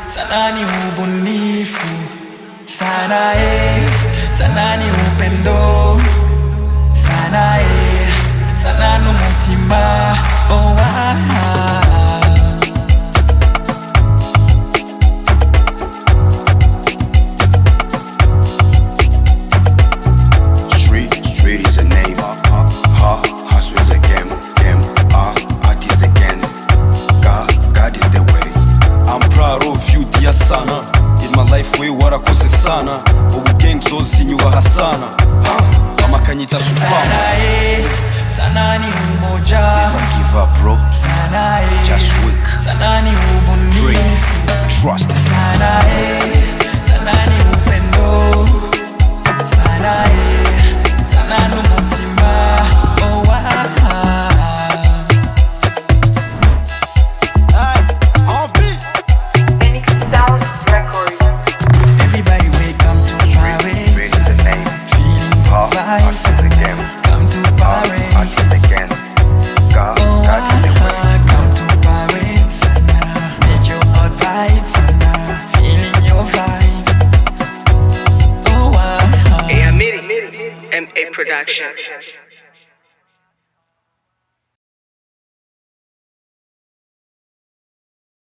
SANAA ni ubunifu, SANAA ni upendo, SANAA n'umutima. Oh, Street is a name, hustle is a game, art is a game, God is the way. I'm proud of you dear sana. In my life we warakoze sana. Ubu gang zose inyubaha sana. Amakanyita supama. SANAA ni umoja, Never give up bro, just weak. SANAA ni ubunifu, Trust. SANAA ni upendo, SANAA n'umutima. Oh, Finissons records. everybody welcome to parade. Street is a name, Feeling the hustle is a vibes. game, Come to parade. art is a game, God is the way. Come to parade, SANAA. Make your heart vibe, SANAA. Feeling your vibe. Oh, A MA Production.